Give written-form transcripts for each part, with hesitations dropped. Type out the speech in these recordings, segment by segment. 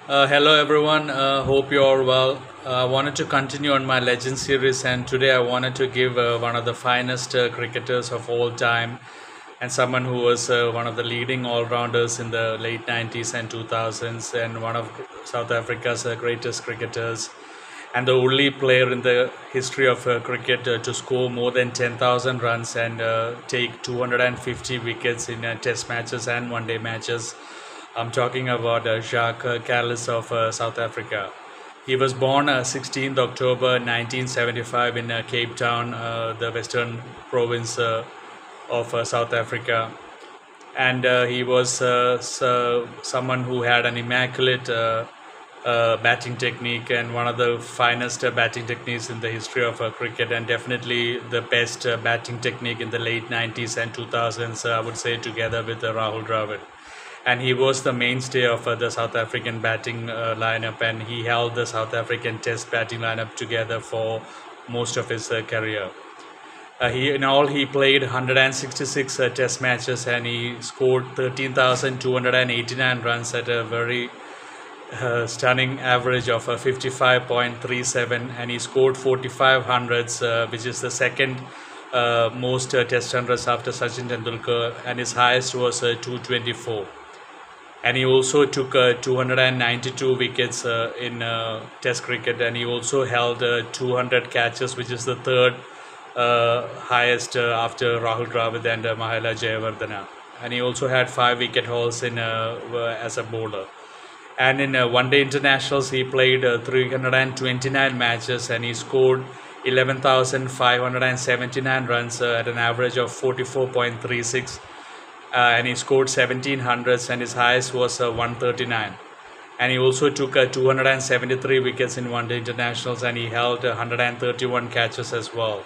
Hello everyone, hope you are well. I wanted to continue on my legend series, and today I wanted to give one of the finest cricketers of all time and someone who was one of the leading all-rounders in the late 90s and 2000s and one of South Africa's greatest cricketers and the only player in the history of cricket to score more than 10,000 runs and take 250 wickets in test matches and one-day matches. I'm talking about Jacques Kallis of South Africa. He was born 16th October 1975 in Cape Town, the western province of South Africa. And he was someone who had an immaculate batting technique and one of the finest batting techniques in the history of cricket, and definitely the best batting technique in the late 90s and 2000s, I would say, together with Rahul Dravid. And he was the mainstay of the South African batting lineup, and he held the South African Test batting lineup together for most of his career. He played 166 Test matches, and he scored 13,289 runs at a very stunning average of 55.37, and he scored 45 hundreds, which is the second most Test hundreds after Sachin Tendulkar, and his highest was 224. And he also took 292 wickets in Test cricket, and he also held 200 catches, which is the third highest after Rahul Dravid and Mahela Jayawardene. And he also had 5 wicket hauls in as a bowler. And in one-day internationals, he played 329 matches, and he scored 11,579 runs at an average of 44.36. And he scored 17 hundreds, and his highest was 139. And he also took 273 wickets in one-day internationals, and he held 131 catches as well.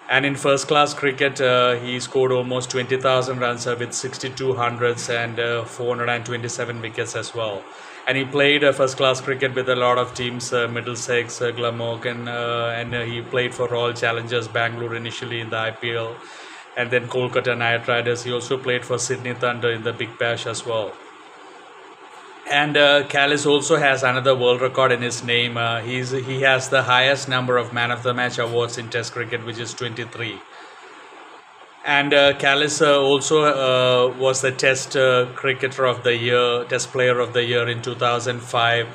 And in first-class cricket, he scored almost 20,000 runs with 62 hundreds and 427 wickets as well. And he played first-class cricket with a lot of teams, Middlesex, Glamorgan, and he played for Royal Challengers Bangalore initially in the IPL. And then Kolkata Knight Riders. He also played for Sydney Thunder in the Big Bash as well. And Kallis also has another world record in his name. He has the highest number of Man of the Match awards in Test cricket, which is 23. And Kallis also was the Test Cricketer of the Year, Test Player of the Year in 2005.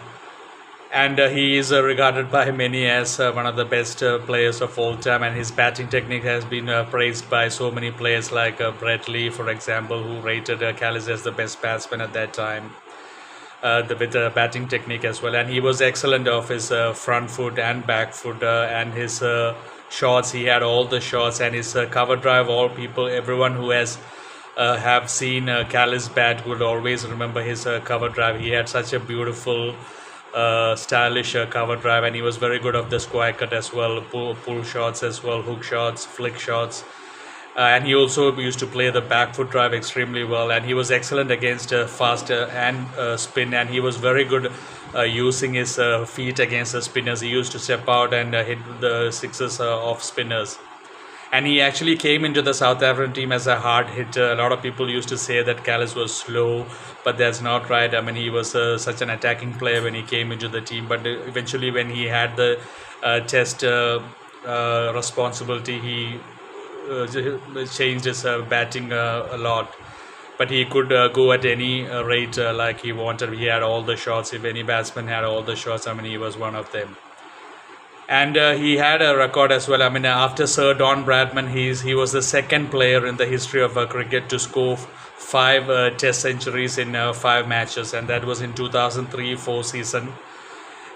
And he is regarded by many as one of the best players of all time, and his batting technique has been praised by so many players like Brett Lee, for example, who rated Kallis as the best batsman at that time, with batting technique as well. And he was excellent off his front foot and back foot, and his shots. He had all the shots, and his cover drive. Everyone who has have seen Kallis bat would always remember his cover drive. He had such a beautiful stylish cover drive, and he was very good of the square cut as well, pull shots as well, hook shots, flick shots, and he also used to play the back foot drive extremely well, and he was excellent against fast and spin, and he was very good using his feet against the spinners. He used to step out and hit the sixes off spinners. And he actually came into the South African team as a hard hitter. A lot of people used to say that Kallis was slow, but that's not right. I mean, he was such an attacking player when he came into the team. But eventually, when he had the Test responsibility, he changed his batting a lot. But he could go at any rate like he wanted. He had all the shots. If any batsman had all the shots, I mean, he was one of them. And he had a record as well. I mean, after Sir Don Bradman, he was the second player in the history of cricket to score 5 Test centuries in 5 matches, and that was in 2003-04 season.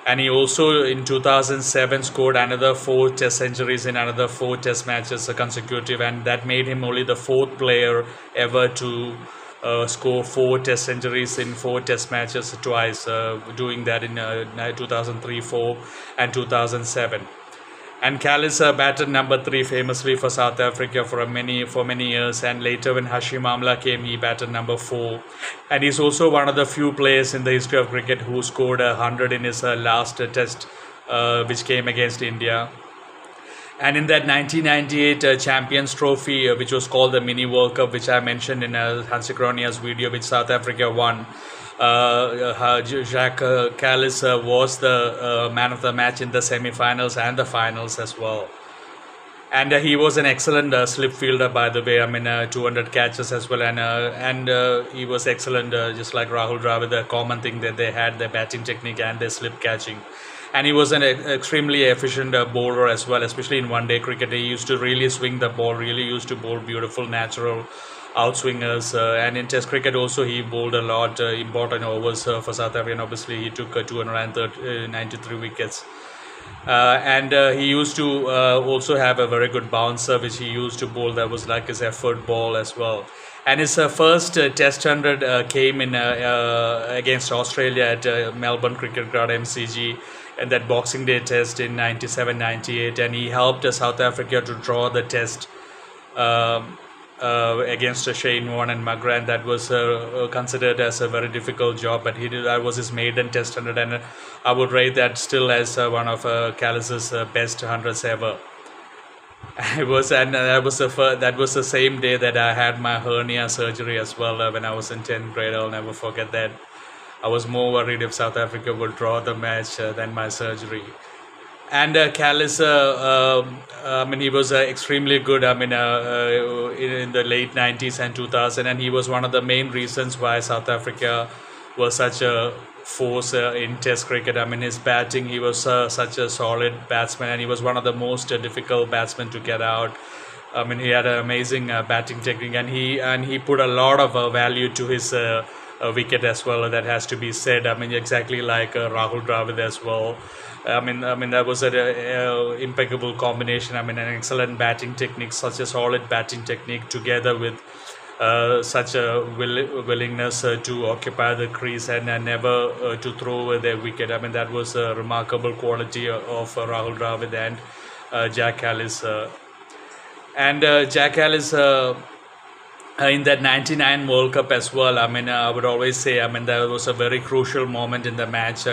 And he also in 2007 scored another 4 Test centuries in another 4 Test matches consecutive, and that made him only the 4th player ever to score 4 Test centuries in 4 Test matches twice, doing that in 2003-04 and 2007. And Kallis batted number 3 famously for South Africa for many years, and later when Hashim Amla came, he batted number 4. And he's also one of the few players in the history of cricket who scored 100 in his last Test, which came against India. And in that 1998 Champions Trophy, which was called the Mini World Cup, which I mentioned in Hansi Kronia's video, which South Africa won, Jacques Kallis was the man of the match in the semi-finals and the finals as well. And he was an excellent slip fielder, by the way. I mean, 200 catches as well, and he was excellent, just like Rahul Dravid. The common thing that they had, their batting technique and their slip catching. And he was an extremely efficient bowler as well, especially in one-day cricket. He used to really swing the ball, really used to bowl beautiful, natural outswingers. And in Test cricket also, he bowled a lot important overs for South Africa. And obviously, he took 293 wickets. And he used to also have a very good bouncer, which he used to bowl. That was like his effort ball as well. And his first Test 100 came in against Australia at Melbourne Cricket Ground (MCG), and that Boxing Day Test in 97-98, and he helped South Africa to draw the Test against Shane Warne and McGrath. That was considered as a very difficult job, but he did. That was his maiden Test 100, and I would rate that still as one of Kallis's best hundreds ever. It was, and that was the same day that I had my hernia surgery as well. When I was in 10th grade, I'll never forget that. I was more worried if South Africa would draw the match than my surgery. And Kallis, I mean, he was extremely good. I mean, in the late 90s and 2000, and he was one of the main reasons why South Africa was such a force in Test cricket. I mean, his batting, he was such a solid batsman, and he was one of the most difficult batsmen to get out. I mean, he had an amazing batting technique, and he put a lot of value to his wicket as well. That has to be said. I mean, exactly like Rahul Dravid as well. I mean that was an impeccable combination. I mean, an excellent batting technique, such a solid batting technique, together with such a willingness to occupy the crease and never to throw away their wicket. I mean, that was a remarkable quality of Rahul Dravid and Jacques Kallis. And Jacques Kallis, in that 99 World Cup as well, I mean, I would always say, I mean, that was a very crucial moment in the match.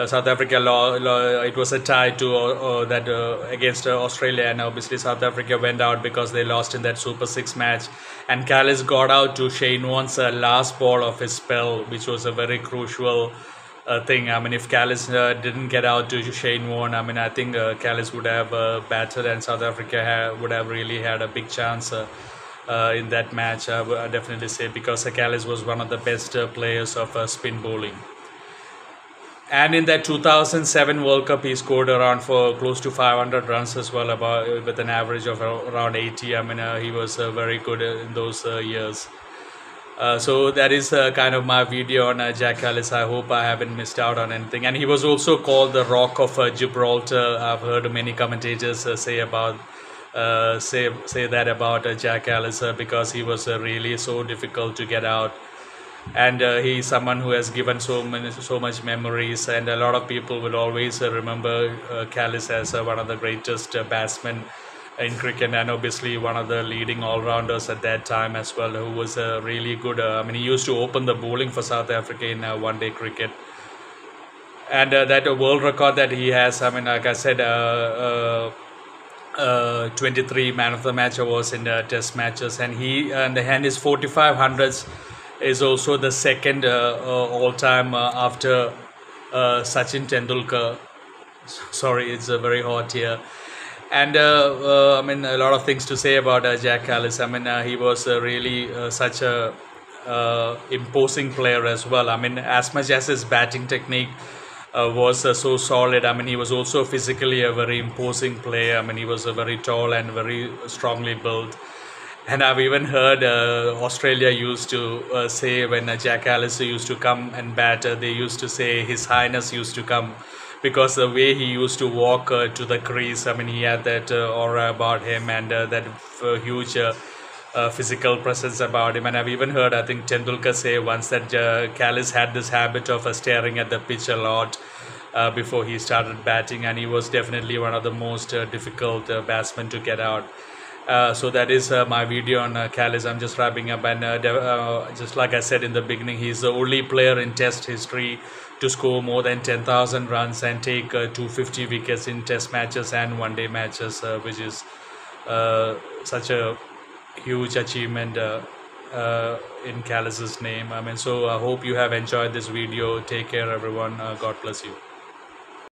South Africa, it was a tie to that against Australia, and obviously South Africa went out because they lost in that Super 6 match. And Kallis got out to Shane Warne's last ball of his spell, which was a very crucial thing. I mean, if Kallis didn't get out to Shane Warne, I mean, I think Kallis would have batted, and South Africa would have really had a big chance in that match. I would definitely say, because Kallis was one of the best players of spin bowling. And in that 2007 World Cup, he scored around for close to 500 runs as well, about with an average of around 80. I mean, he was very good in those years. So that is kind of my video on Jacques Kallis. I hope I haven't missed out on anything. And he was also called the Rock of Gibraltar. I've heard many commentators say about say that about Jacques Kallis because he was really so difficult to get out. And he's someone who has given so much memories, and a lot of people will always remember Kallis as one of the greatest batsmen in cricket, and obviously one of the leading all-rounders at that time as well, who was really good. I mean, he used to open the bowling for South Africa in one-day cricket. And that world record that he has, I mean, like I said, 23 man of the match awards in Test matches, and his 4500s is also the second all-time after Sachin Tendulkar. Sorry, it's very hot here. And I mean, a lot of things to say about Jacques Kallis. I mean, he was really such a imposing player as well. I mean, as much as his batting technique was so solid, I mean, he was also physically a very imposing player. I mean, he was very tall and very strongly built. And I've even heard Australia used to say, when Jacques Kallis used to come and bat, they used to say His Highness used to come, because the way he used to walk to the crease, I mean, he had that aura about him, and that huge physical presence about him. And I've even heard, I think, Tendulkar say once that Kallis had this habit of staring at the pitch a lot before he started batting, and he was definitely one of the most difficult batsmen to get out. So that is my video on Kallis. I'm just wrapping up, and just like I said in the beginning, he's the only player in Test history to score more than 10,000 runs and take 250 wickets in Test matches and one-day matches, which is such a huge achievement. in Kallis's name. I mean, so I hope you have enjoyed this video. Take care, everyone. God bless you.